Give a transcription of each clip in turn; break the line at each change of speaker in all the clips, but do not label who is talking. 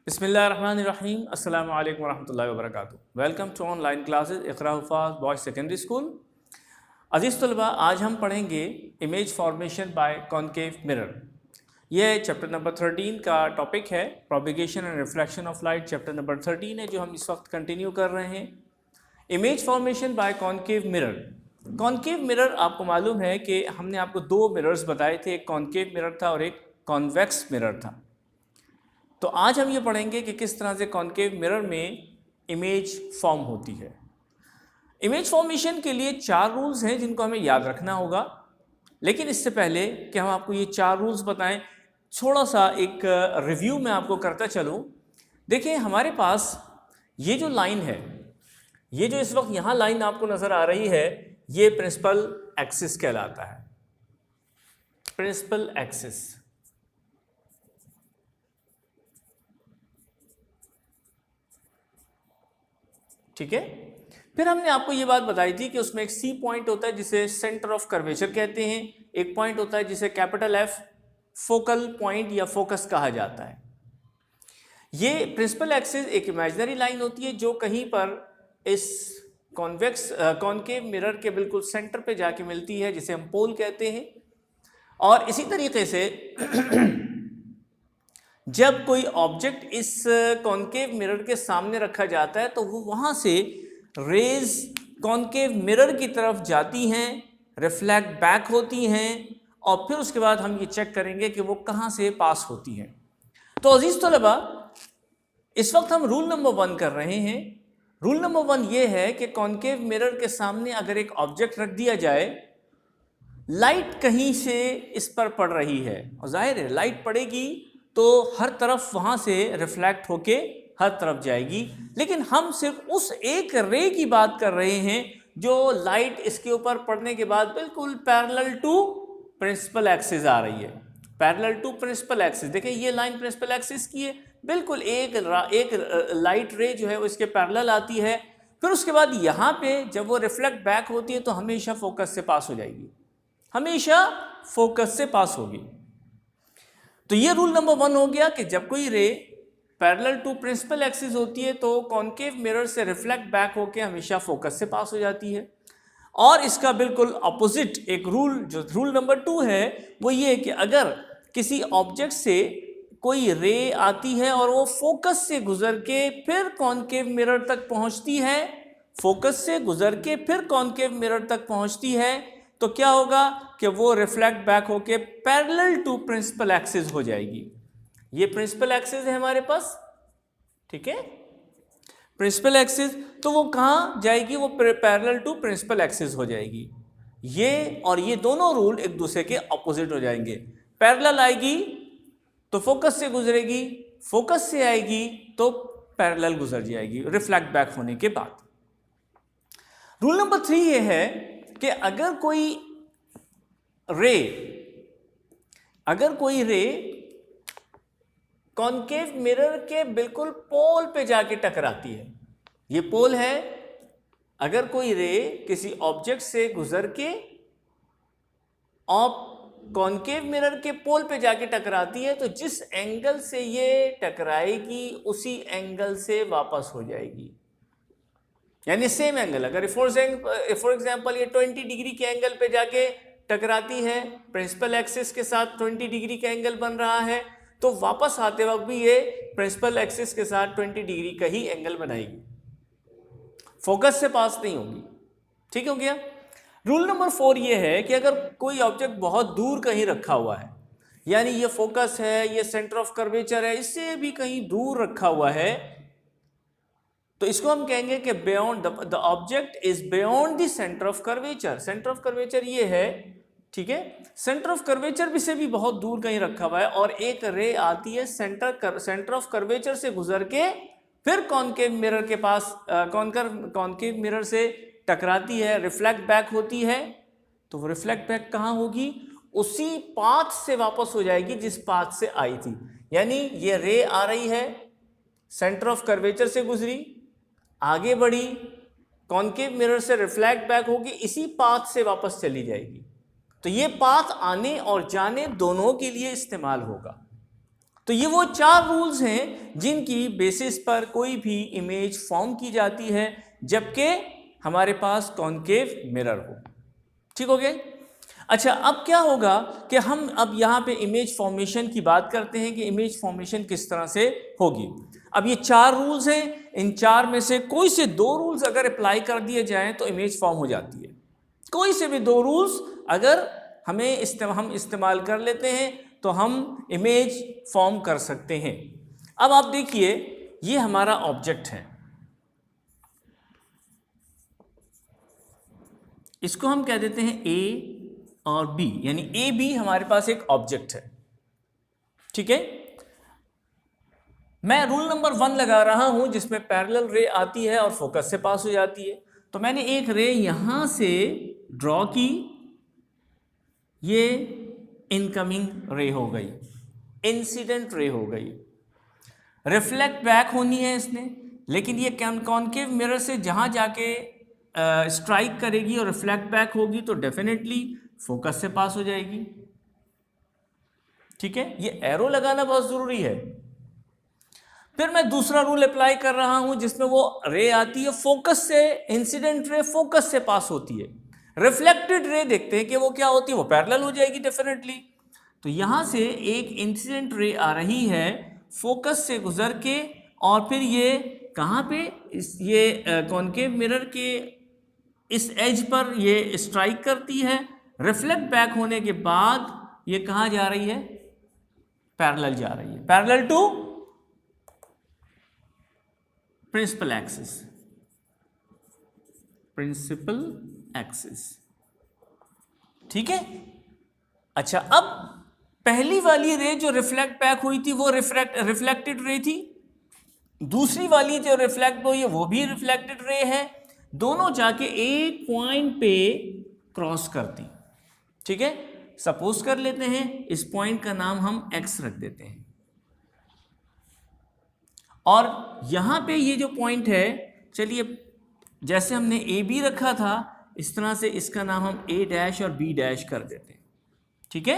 बिस्मिल्लाहिर्रहमानिर्रहीम अस्सलामु अलैकुम वरहमतुल्लाहि वबरकातुहू। Welcome to online classes Iqra Huffaz boys secondary school. अज़ीज़ तलबा, आज हम पढ़ेंगे image formation by concave mirror. यह चैप्टर नंबर 13 का टॉपिक है, propagation and reflection of light. Chapter number 13 है जो हम इस वक्त कंटिन्यू कर रहे हैं। Image formation by concave mirror. Concave mirror आपको मालूम है कि हमने आपको दो मिरर्स बताए थे, एक कॉनकेव मिरर था और एक कॉन्वेक्स मिरर था। तो आज हम ये पढ़ेंगे कि किस तरह से कॉनकेव मिरर में इमेज फॉर्म होती है। इमेज फॉर्मेशन के लिए 4 रूल्स हैं जिनको हमें याद रखना होगा। लेकिन इससे पहले कि हम आपको ये 4 रूल्स बताएं, थोड़ा सा एक रिव्यू में आपको करता चलूं। देखिए, हमारे पास ये जो लाइन है, ये जो इस वक्त यहाँ लाइन आपको नज़र आ रही है, ये प्रिंसिपल एक्सिस कहलाता है। प्रिंसिपल एक्सिस, ठीक है। फिर हमने आपको ये बात बताई थी कि उसमें एक सी पॉइंट होता है जिसे सेंटर ऑफ कर्वेचर कहते हैं, एक पॉइंट होता है जिसे कैपिटल एफ फोकल पॉइंट या फोकस कहा जाता है। ये प्रिंसिपल एक्सिस एक इमेजिनरी लाइन होती है जो कहीं पर इस कॉनकेव मिरर के बिल्कुल सेंटर पे जाके मिलती है, जिसे हम पोल कहते हैं। और इसी तरीके से जब कोई ऑब्जेक्ट इस कॉनकेव मिरर के सामने रखा जाता है तो वो वहाँ से रेज कॉनकेव मिरर की तरफ जाती हैं, रिफ्लेक्ट बैक होती हैं, और फिर उसके बाद हम ये चेक करेंगे कि वो कहाँ से पास होती हैं। तो अजीज़ तलबा, इस वक्त हम रूल नंबर 1 कर रहे हैं। रूल नंबर 1 ये है कि कॉनकेव मिरर के सामने अगर एक ऑब्जेक्ट रख दिया जाए, लाइट कहीं से इस पर पड़ रही है, और जाहिर है लाइट पड़ेगी तो हर तरफ वहाँ से रिफ्लेक्ट होके हर तरफ जाएगी। लेकिन हम सिर्फ उस एक रे की बात कर रहे हैं जो लाइट इसके ऊपर पड़ने के बाद बिल्कुल पैरेलल टू प्रिंसिपल एक्सिस आ रही है। पैरेलल टू प्रिंसिपल एक्सिस, देखिए ये लाइन प्रिंसिपल एक्सिस की है, बिल्कुल एक लाइट रे जो है वो इसके पैरेलल आती है। फिर उसके बाद यहाँ पे जब वो रिफ्लेक्ट बैक होती है तो हमेशा फोकस से पास हो जाएगी, हमेशा फोकस से पास होगी। तो ये रूल नंबर 1 हो गया कि जब कोई ray parallel to principal axis होती है तो कॉनकेव मिरर से रिफ्लेक्ट बैक होकर हमेशा फोकस से पास हो जाती है। और इसका बिल्कुल अपोजिट एक रूल, जो रूल नंबर 2 है, वो ये है कि अगर किसी ऑब्जेक्ट से कोई रे आती है और वो फोकस से गुजर के फिर कॉनकेव मिरर तक पहुंचती है, फोकस से गुजर के फिर कॉनकेव मिरर तक पहुंचती है, तो क्या होगा कि वो रिफ्लेक्ट बैक होके पैरेलल टू प्रिंसिपल एक्सिस हो जाएगी। ये प्रिंसिपल एक्सिस है हमारे पास, ठीक है, प्रिंसिपल एक्सिस। तो वो कहाँ जाएगी? वो पैरेलल टू प्रिंसिपल एक्सिस हो जाएगी। ये और ये दोनों रूल एक दूसरे के अपोजिट हो जाएंगे। पैरेलल आएगी तो फोकस से गुजरेगी, फोकस से आएगी तो पैरेलल गुजर जाएगी रिफ्लेक्ट बैक होने के बाद। रूल नंबर 3 ये है कि अगर कोई रे कॉनकेव मिरर के बिल्कुल पोल पे जाके टकराती है, ये पोल है, अगर कोई रे किसी ऑब्जेक्ट से गुजर के और कॉनकेव मिरर के पोल पे जाके टकराती है तो जिस एंगल से ये टकराएगी उसी एंगल से वापस हो जाएगी, यानी सेम एंगल। अगर फॉर एग्जांपल ये 20 डिग्री के एंगल पे जाके टकराती है, प्रिंसिपल एक्सिस के साथ 20 डिग्री का एंगल बन रहा है, तो वापस आते वक्त भी ये प्रिंसिपल एक्सिस के साथ 20 डिग्री का ही एंगल बनाएगी, फोकस से पास नहीं होगी। ठीक हो गया। रूल नंबर 4 ये है कि अगर कोई ऑब्जेक्ट बहुत दूर कहीं रखा हुआ है, यानी ये फोकस है, ये सेंटर ऑफ कर्वेचर है, इससे भी कहीं दूर रखा हुआ है, तो इसको हम कहेंगे कि beyond the object is beyond the centre of curvature. Centre of curvature ये है, ठीक है, सेंटर ऑफ कर्वेचर भी से भी बहुत दूर कहीं रखा हुआ है और एक रे आती है सेंटर ऑफ कर्वेचर से गुजर के फिर कॉनकेव मिरर के पास कॉनकेव मिरर से टकराती है, रिफ्लेक्ट बैक होती है, तो वो रिफ्लेक्ट बैक कहाँ होगी? उसी पाथ से वापस हो जाएगी जिस पाथ से आई थी। यानी ये रे आ रही है, सेंटर ऑफ कर्वेचर से गुजरी, आगे बढ़ी, कॉनकेव मिरर से रिफ्लेक्ट बैक होगी, इसी पाथ से वापस चली जाएगी। तो ये पाथ आने और जाने दोनों के लिए इस्तेमाल होगा। तो ये वो 4 रूल्स हैं जिनकी बेसिस पर कोई भी इमेज फॉर्म की जाती है जबकि हमारे पास कॉन्केव मिरर हो। ठीक हो गया? अच्छा, अब क्या होगा कि हम अब यहाँ पे इमेज फॉर्मेशन की बात करते हैं कि इमेज फॉर्मेशन किस तरह से होगी। अब ये 4 रूल्स हैं, इन 4 में से कोई से 2 रूल्स अगर अप्लाई कर दिए जाएं तो इमेज फॉर्म हो जाती है। कोई से भी 2 रूल्स अगर हम इस्तेमाल कर लेते हैं तो हम इमेज फॉर्म कर सकते हैं। अब आप देखिए, ये हमारा ऑब्जेक्ट है, इसको हम कह देते हैं ए और बी, यानी ए बी हमारे पास एक ऑब्जेक्ट है। ठीक है, मैं रूल नंबर 1 लगा रहा हूं जिसमें पैरेलल रे आती है और फोकस से पास हो जाती है। तो मैंने एक रे यहां से ड्रॉ की, ये इनकमिंग रे हो गई, इंसिडेंट रे हो गई। रिफ्लेक्ट बैक होनी है इसने, लेकिन ये कॉन्केव मिरर से जहां जाके स्ट्राइक करेगी और रिफ्लेक्ट बैक होगी तो डेफिनेटली फोकस से पास हो जाएगी। ठीक है, ये एरो लगाना बहुत जरूरी है। फिर मैं दूसरा रूल अप्लाई कर रहा हूं जिसमें वो रे आती है फोकस से, इंसिडेंट रे फोकस से पास होती है। रिफ्लेक्टेड रे देखते हैं कि वो क्या होती है, वो पैरेलल हो जाएगी डेफिनेटली। तो यहां से एक इंसिडेंट रे आ रही है फोकस से गुजर के, और फिर ये कहां पे, ये कॉन्केव मिरर के इस एज पर ये स्ट्राइक करती है। रिफ्लेक्ट बैक होने के बाद ये कहां जा रही है, पैरेलल जा रही है, parallel to principal axis, principal axis. ठीक है, अच्छा, अब पहली वाली रे जो रिफ्लेक्ट बैक हुई थी वो रिफ्लेक्टेड रे थी, दूसरी वाली जो रिफ्लेक्ट हुई है वो भी रिफ्लेक्टेड रे है, दोनों जाके एक पॉइंट पे क्रॉस करती। ठीक है, सपोज कर लेते हैं इस पॉइंट का नाम हम x रख देते हैं, और यहां पे ये जो पॉइंट है, चलिए जैसे हमने ए बी रखा था इस तरह से इसका नाम हम a डैश और b डैश कर देते हैं। ठीक है,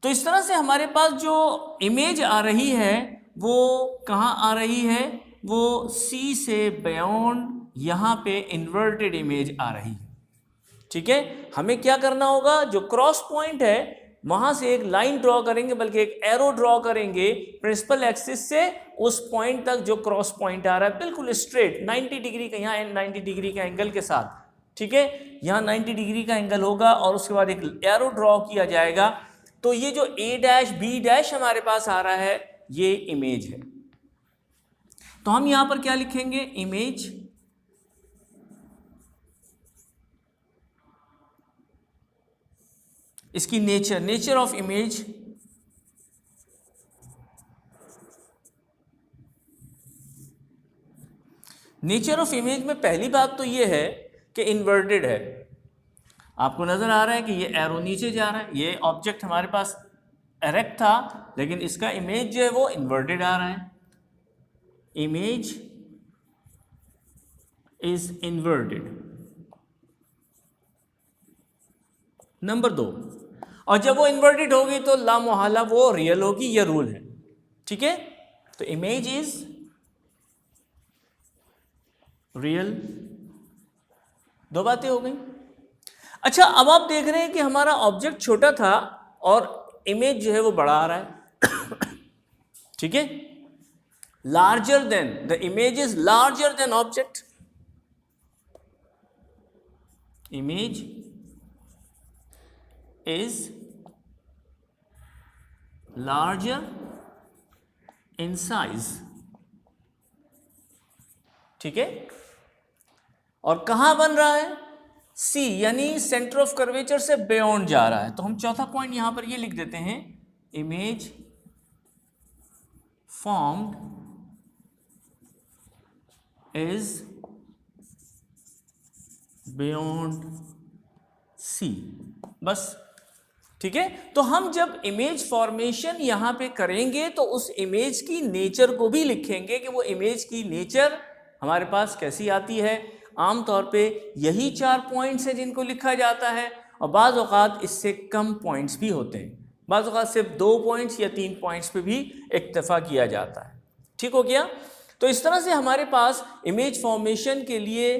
तो इस तरह से हमारे पास जो इमेज आ रही है वो कहाँ आ रही है, वो C से बियॉन्ड यहाँ पे इन्वर्टेड इमेज आ रही है। ठीक है, हमें क्या करना होगा, जो क्रॉस पॉइंट है वहां से एक लाइन ड्रॉ करेंगे, बल्कि एक एरो ड्रॉ करेंगे प्रिंसिपल एक्सिस से उस पॉइंट तक जो क्रॉस पॉइंट आ रहा है, बिल्कुल स्ट्रेट 90 डिग्री का, यहाँ 90 डिग्री का एंगल के साथ। ठीक है, यहाँ 90 डिग्री का एंगल होगा और उसके बाद एक एरो ड्रॉ किया जाएगा। तो ये जो a डैश b डैश हमारे पास आ रहा है ये इमेज है। तो हम यहां पर क्या लिखेंगे, इमेज इसकी nature of image, nature of image में पहली बात तो ये है कि इन्वर्टेड है। आपको नजर आ रहा है कि ये एरो नीचे जा रहा है, ये ऑब्जेक्ट हमारे पास एरेक्ट था लेकिन इसका इमेज जो है वो इन्वर्टेड आ रहा है, इमेज इज इन्वर्टेड। नंबर 2, और जब वो इन्वर्टेड होगी तो ला मुहाला वो रियल होगी, ये रूल है। ठीक है, तो इमेज इज रियल, 2 बातें हो गई। अच्छा, अब आप देख रहे हैं कि हमारा ऑब्जेक्ट छोटा था और इमेज जो है वो बड़ा आ रहा है। ठीक है, larger than, the image is larger than object, image is larger in size। ठीक है, और कहां बन रहा है, C, यानी सेंटर ऑफ कर्वेचर से बियॉन्ड जा रहा है। तो हम चौथा पॉइंट यहां पर ये लिख देते हैं, image formed is beyond C, बस। ठीक है, तो हम जब इमेज फॉर्मेशन यहां पे करेंगे तो उस इमेज की नेचर को भी लिखेंगे कि वो इमेज की नेचर हमारे पास कैसी आती है। आमतौर पे यही 4 पॉइंट्स हैं जिनको लिखा जाता है, और बाज़ औक़ात इससे कम पॉइंट्स भी होते हैं। बाज़ औक़ात सिर्फ 2 पॉइंट्स या 3 पॉइंट्स पे भी इक्तफ़ा किया जाता है। ठीक हो गया। तो इस तरह से हमारे पास इमेज फॉर्मेशन के लिए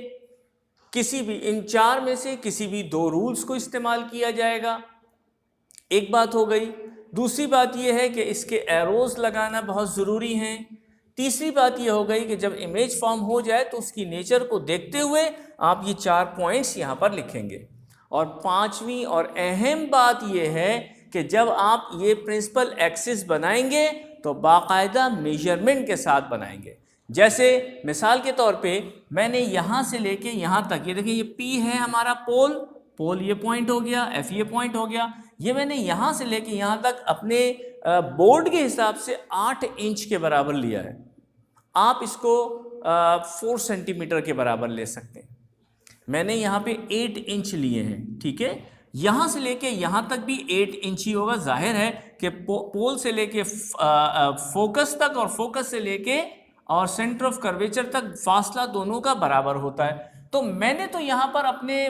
किसी भी इन 4 में से किसी भी 2 रूल्स को इस्तेमाल किया जाएगा। एक बात हो गई। दूसरी बात यह है कि इसके एरोज़ लगाना बहुत ज़रूरी हैं। तीसरी बात यह हो गई कि जब इमेज फॉर्म हो जाए तो उसकी नेचर को देखते हुए आप ये 4 पॉइंट्स यहाँ पर लिखेंगे। और पांचवी और अहम बात यह है कि जब आप ये प्रिंसिपल एक्सिस बनाएंगे तो बाकायदा मेजरमेंट के साथ बनाएंगे। जैसे मिसाल के तौर पे मैंने यहाँ से लेके यहाँ तक, ये देखिए ये P है हमारा पोल ये पॉइंट हो गया, F ये पॉइंट हो गया, ये मैंने यहाँ से लेके यहाँ तक अपने बोर्ड के हिसाब से 8 इंच के बराबर लिया है। आप इसको 4 सेंटीमीटर के बराबर ले सकते हैं। मैंने यहाँ पे 8 इंच लिए हैं, ठीक है। यहाँ से लेके यहाँ तक भी 8 इंच ही होगा। जाहिर है कि पोल से लेके फोकस तक और फोकस से लेके और सेंटर ऑफ कर्वेचर तक फासला दोनों का बराबर होता है। तो मैंने तो यहाँ पर अपने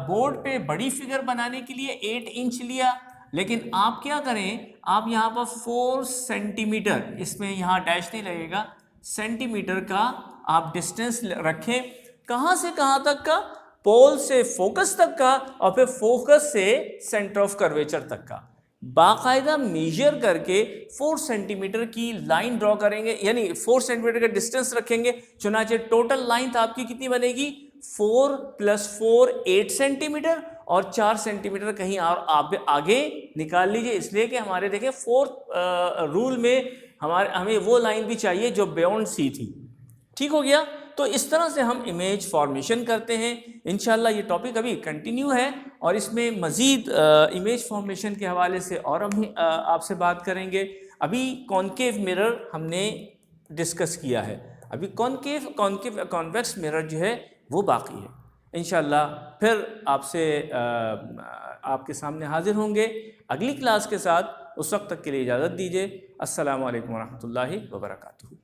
बोर्ड पे बड़ी फिगर बनाने के लिए 8 इंच लिया, लेकिन आप क्या करें, आप यहाँ पर 4 सेंटीमीटर, इसमें यहाँ डैश नहीं लगेगा, सेंटीमीटर का आप डिस्टेंस रखें। कहाँ से कहाँ तक का? पोल से फोकस तक का और फिर फोकस से सेंटर ऑफ कर्वेचर तक का। बाकायदा मेजर करके 4 सेंटीमीटर की लाइन ड्रॉ करेंगे, यानी 4 सेंटीमीटर का डिस्टेंस रखेंगे। चुनाचे टोटल लाइन आपकी कितनी बनेगी? 4 + 4 8 सेंटीमीटर और 4 सेंटीमीटर कहीं और आप आगे निकाल लीजिए, इसलिए कि हमारे देखें 4 रूल में हमें वो लाइन भी चाहिए जो बियॉन्ड सी थी। ठीक हो गया। तो इस तरह से हम इमेज फॉर्मेशन करते हैं। इंशाल्लाह ये टॉपिक अभी कंटिन्यू है और इसमें मज़ीद इमेज फॉर्मेशन के हवाले से और हम आपसे बात करेंगे। अभी कॉन्केव मिरर हमने डिस्कस किया है, अभी कॉन्वेक्स मिरर जो है वो बाकी है। इंशाल्लाह फिर आपसे आपके सामने हाजिर होंगे अगली क्लास के साथ। उस वक्त तक के लिए इजाज़त दीजिए। अस्सलामु अलैकुम वरहमतुल्लाहि वबरकातुहू।